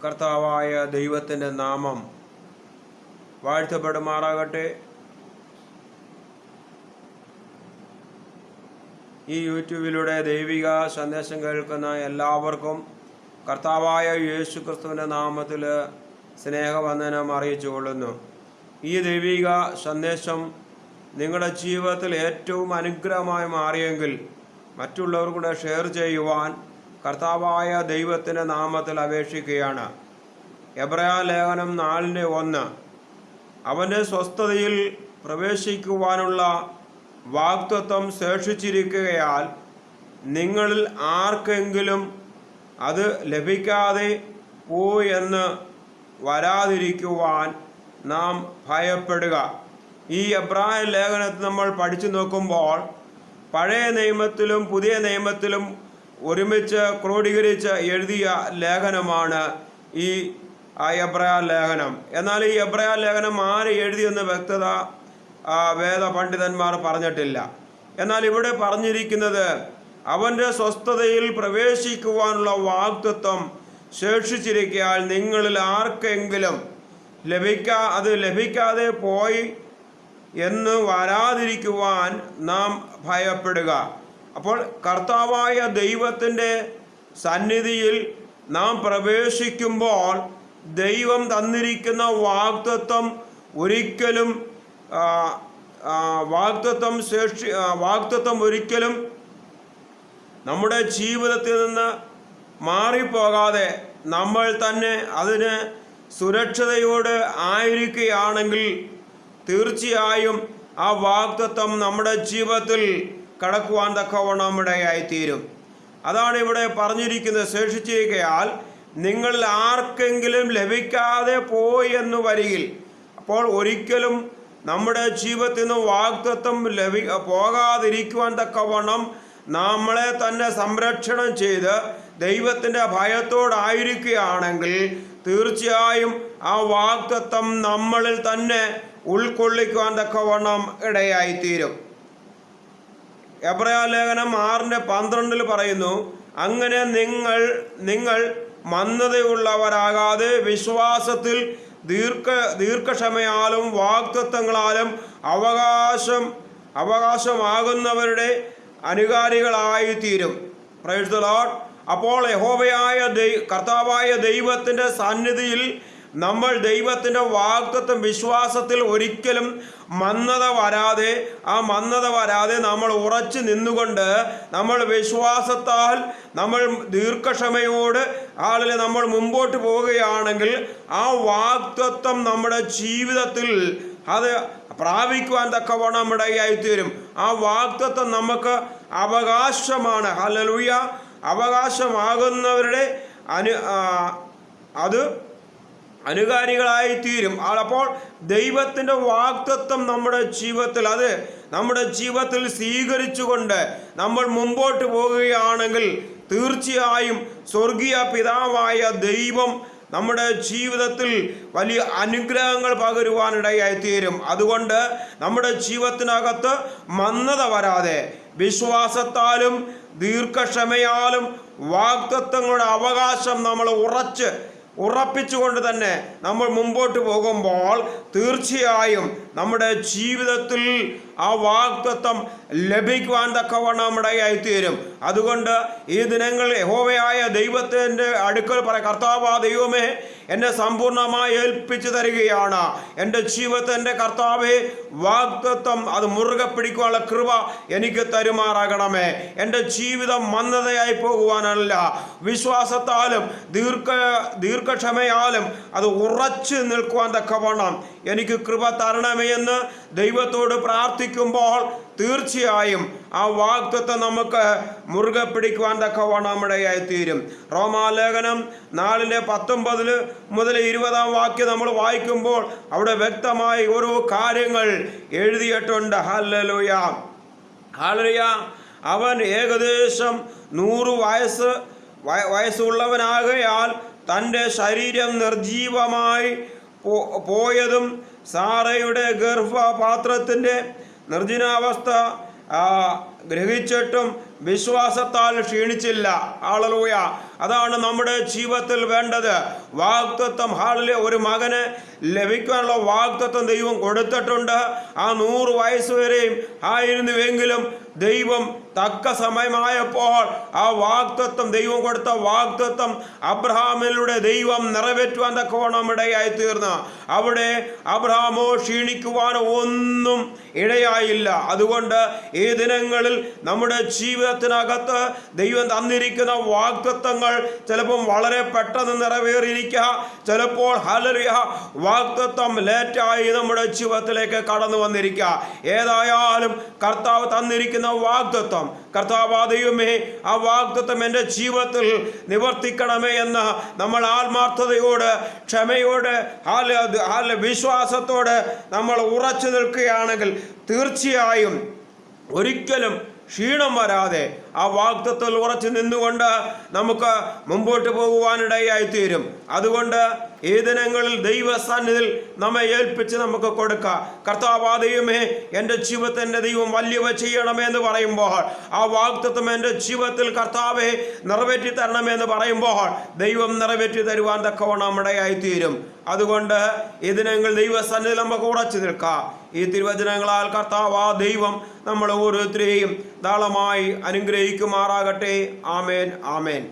കർത്താവായ ദൈവത്തിൻ്റെ നാമം വാഴ്ത്തപ്പെടുമാറാകട്ടെ. ഈ യൂട്യൂബിലൂടെ ദൈവിക സന്ദേശം കേൾക്കുന്ന എല്ലാവർക്കും കർത്താവായ യേശു ക്രിസ്തുവിൻ്റെ നാമത്തിൽ സ്നേഹവന്ദനം അറിയിച്ചു കൊള്ളുന്നു. ഈ ദൈവിക സന്ദേശം നിങ്ങളുടെ ജീവിതത്തിൽ ഏറ്റവും അനുഗ്രഹമായി മാറിയെങ്കിൽ മറ്റുള്ളവർക്കൂടെ ഷെയർ ചെയ്യുവാൻ കർത്താവായ ദൈവത്തിൻ്റെ നാമത്തിൽ അപേക്ഷിക്കുകയാണ്. എബ്രായ ലേഖനം 4:1 അവൻ്റെ സ്വസ്ഥതയിൽ പ്രവേശിക്കുവാനുള്ള വാഗ്ദത്തം ശേഷിച്ചിരിക്കുകയാൽ നിങ്ങളിൽ ആർക്കെങ്കിലും അത് ലഭിക്കാതെ പോയെന്ന് വരാതിരിക്കുവാൻ നാം ഭയപ്പെടുക. ഈ എബ്രായ ലേഖനത്തിൽ നമ്മൾ പഠിച്ചു നോക്കുമ്പോൾ പഴയ നിയമത്തിലും പുതിയ നിയമത്തിലും ഒരുമിച്ച് ക്രോഡീകരിച്ച് എഴുതിയ ലേഖനമാണ് ഈ എബ്രായ ലേഖനം. എന്നാൽ ഈ എബ്രായ ലേഖനം ആര് എഴുതിയെന്ന് വ്യക്തത വേദ പണ്ഡിതന്മാർ പറഞ്ഞിട്ടില്ല. എന്നാൽ ഇവിടെ പറഞ്ഞിരിക്കുന്നത് അവൻ്റെ സ്വസ്ഥതയിൽ പ്രവേശിക്കുവാനുള്ള വാഗ്ദത്തം ശേഷിച്ചിരിക്കാൻ നിങ്ങളിൽ ആർക്കെങ്കിലും അത് ലഭിക്കാതെ പോയി എന്ന് വരാതിരിക്കുവാൻ നാം ഭയപ്പെടുക. അപ്പോൾ കർത്താവായ ദൈവത്തിൻ്റെ സന്നിധിയിൽ നാം പ്രവേശിക്കുമ്പോൾ ദൈവം തന്നിരിക്കുന്ന വാഗ്ദത്തം ഒരിക്കലും നമ്മുടെ ജീവിതത്തിൽ നിന്ന് മാറിപ്പോകാതെ നമ്മൾ തന്നെ അതിന് സുരക്ഷിതയോടെ ആയിരിക്കുകയാണെങ്കിൽ തീർച്ചയായും ആ വാഗ്ദത്തം നമ്മുടെ ജീവിതത്തിൽ കടക്കുവാൻ തക്കവണ്ണം ഇടയായിത്തീരും. അതാണ് ഇവിടെ പറഞ്ഞിരിക്കുന്നത്. ശേഷിച്ചിരിക്കയാൽ നിങ്ങൾ ആർക്കെങ്കിലും ലഭിക്കാതെ പോയി എന്ന് വരികിൽ, അപ്പോൾ ഒരിക്കലും നമ്മുടെ ജീവിതത്തിൽ നിന്ന് വാഗ്ദത്തം പോകാതിരിക്കുവാൻ തക്കവണ്ണം നമ്മളെ തന്നെ സംരക്ഷണം ചെയ്ത് ദൈവത്തിൻ്റെ ഭയത്തോടായിരിക്കുകയാണെങ്കിൽ തീർച്ചയായും ആ വാഗ്ദത്തം നമ്മളിൽ തന്നെ ഉൾക്കൊള്ളിക്കുവാൻ തക്കവണ്ണം ഇടയായിത്തീരും. എബ്രായ ലേഖനം 6:12 പറയുന്നു, അങ്ങനെ നിങ്ങൾ മന്ദതയുള്ളവരാകാതെ വിശ്വാസത്തിൽ ദീർഘക്ഷമയാലും വാഗ്ദത്തങ്ങളാലും അവകാശമാകുന്നവരുടെ അനുകാരികളായിത്തീരും. Praise the lord. അപ്പോൾ കർത്താവായ ദൈവത്തിൻ്റെ സന്നിധിയിൽ നമ്മൾ ദൈവത്തിൻ്റെ വാഗ്ദത്തം വിശ്വാസത്തിൽ ഒരിക്കലും മന്ദത വരാതെ നമ്മൾ ഉറച്ചു നിന്നുകൊണ്ട് നമ്മൾ വിശ്വാസത്താൽ നമ്മൾ ദീർഘക്ഷമയോട് നമ്മൾ മുമ്പോട്ട് പോവുകയാണെങ്കിൽ ആ വാഗ്ദത്തം നമ്മുടെ ജീവിതത്തിൽ അത് പ്രാപിക്കുവാൻ തക്കവണ്ണം ഇടയായിത്തീരും. ആ വാഗ്ദത്തം നമുക്ക് അവകാശമാണ്. ഹല്ലേലൂയ. അവകാശമാകുന്നവരുടെ അത് അനുകാരികളായി തീരും. അപ്പോൾ ദൈവത്തിൻ്റെ വാഗ്ദത്തം നമ്മുടെ ജീവിതത്തിൽ സ്വീകരിച്ചുകൊണ്ട് നമ്മൾ മുമ്പോട്ട് പോകുകയാണെങ്കിൽ തീർച്ചയായും സ്വർഗീയ പിതാവായ ദൈവം നമ്മുടെ ജീവിതത്തിൽ വലിയ അനുഗ്രഹങ്ങൾ പകരുവാനിടയായി തീരും. അതുകൊണ്ട് നമ്മുടെ ജീവിതത്തിനകത്ത് മന്ദത വരാതെ വിശ്വാസത്താലും ദീർഘക്ഷമയാലും വാഗ്ദത്തങ്ങളുടെ അവകാശം നമ്മൾ ഉറപ്പിച്ചുകൊണ്ട് തന്നെ നമ്മൾ മുമ്പോട്ട് പോകുമ്പോൾ തീർച്ചയായും നമ്മുടെ ജീവിതത്തിൽ ആ വാഗ്ദത്തം ലഭിക്കുവാൻ തക്കവണ്ണം ഇടയായിത്തീരും. അതുകൊണ്ട് ഈ ദിനങ്ങൾ യഹോവയായ ദൈവത്തിൻ്റെ അടുക്കൽ കർത്താവാ ദൈവമേ എന്നെ സമ്പൂർണ്ണമായി ഏൽപ്പിച്ചു തരികയാണ്. എൻ്റെ ജീവിതത്തെ എൻ്റെ കർത്താവേ വാഗ്ദത്തം അത് മുറുകെ പിടിക്കുവാനുള്ള കൃപ എനിക്ക് തരുമാറാകണമേ. എൻ്റെ ജീവിതം മന്ദതയായി പോകുവാനല്ല, വിശ്വാസത്താലും ദീർഘക്ഷമയാലും അത് ഉറച്ചു നിൽക്കുവാൻ തക്കവണ്ണം എനിക്ക് കൃപ തരണമേ എന്ന് ദൈവത്തോട് പ്രാർത്ഥിക്കുമ്പോൾ തീർച്ചയായും ആ വാഗ്ദത്തം നമുക്ക് മുറുകെ പിടിക്കുവാൻ തക്കവണ്ണം ഇടയായിത്തീരും. റോമാലേഖനം 4:19 മുതൽ 20 വാക്യം നമ്മൾ വായിക്കുമ്പോൾ അവിടെ വ്യക്തമായി ഓരോ കാര്യങ്ങൾ എഴുതിയിട്ടുണ്ട്. Hallelujah, hallelujah. അവൻ ഏകദേശം 100 വയസ്സുള്ളവനാകയാൽ തൻ്റെ ശരീരം നിർജീവമായി പോയതും സാറയുടെ ഗർഭപാത്രത്തിൻ്റെ നിർജ്ജനാവസ്ഥ ഗ്രഹിച്ചിട്ടും വിശ്വാസത്താൽ ക്ഷീണിച്ചില്ല. ഹല്ലേലൂയ. അതാണ് നമ്മുടെ ജീവിതത്തിൽ വേണ്ടത്. വാഗ്ദത്തം ഹാളിലെ ഒരു മകന് ലഭിക്കാനുള്ള വാഗ്ദത്തം ദൈവം കൊടുത്തിട്ടുണ്ട്. ആ 100 വയസ്സ് വരെയും ആയിരുന്നുവെങ്കിലും ദൈവം തക്ക സമയമായപ്പോൾ ആ വാഗ്ദത്തം, ദൈവം കൊടുത്ത വാഗ്ദത്തം അബ്രഹാമിലൂടെ ദൈവം നിറവേറ്റുവാൻ തക്കവണ്ണം ഇടയായി തീർന്നു. അവിടെ അബ്രഹാമോ ക്ഷീണിക്കുവാനോ ഒന്നും ഇടയായില്ല. അതുകൊണ്ട് ഈ ദിനങ്ങളിൽ നമ്മുടെ ജീവിതത്തിനകത്ത് ദൈവം തന്നിരിക്കുന്ന വാഗ്ദത്തങ്ങൾ ചിലപ്പം വളരെ പെട്ടെന്ന് നിറവേറിയിരിക്കുക, ചിലപ്പോൾ ഹല്ലേലൂയ വാഗ്ദത്തം ലേറ്റായി നമ്മുടെ ജീവിതത്തിലേക്ക് കടന്നു വന്നിരിക്കുക. ഏതായാലും കർത്താവ് തന്നിരിക്കുന്ന വാഗ്ദത്തം, കർത്താവ് ദൈവമേ ആ വാഗ്ദത്തം എൻ്റെ ജീവിതത്തിൽ നിവർത്തിക്കണമേ എന്ന് നമ്മൾ ആത്മാർത്ഥതയോട്, ക്ഷമയോട്, വിശ്വാസത്തോട് നമ്മൾ ഉറച്ചു നിൽക്കുകയാണെങ്കിൽ തീർച്ചയായും ഒരിക്കലും ക്ഷീണം വരാതെ ആ വാഗ്ദത്തത്തിൽ ഉറച്ചു നിന്നുകൊണ്ട് നമുക്ക് മുമ്പോട്ട് പോകുവാനിടയായി തീരും. അതുകൊണ്ട് ഈ ദിനങ്ങളിൽ ദൈവസന്നിധിയിൽ നമ്മെ ഏൽപ്പിച്ച് നമുക്ക് കൊടുക്കാം. കർത്താവ് ദൈവമേ എൻ്റെ ജീവിതത്തിൻ്റെ ദൈവം വലിയവ ചെയ്യണമേ എന്ന് പറയുമ്പോൾ, ആ വാഗ്ദത്തം എൻ്റെ ജീവിതത്തിൽ കർത്താവെ നിറവേറ്റി തരണമെന്ന് പറയുമ്പോൾ ദൈവം നിറവേറ്റി തരുവാൻ തക്കവണ്ണം ഇടയായി തീരും. അതുകൊണ്ട് ഈ ദിനങ്ങൾ ദൈവസന്നിധിയിൽ നമുക്ക് ഉറച്ചു നിൽക്കാം. ഈ തിരുവചനങ്ങളാൽ കർത്താവ് ദൈവം നമ്മൾ ഓരോരുത്തരെയും ധാരാളമായി അനുഗ്രഹിക്കുമാറാകട്ടെ. ആമേൻ, ആമേൻ.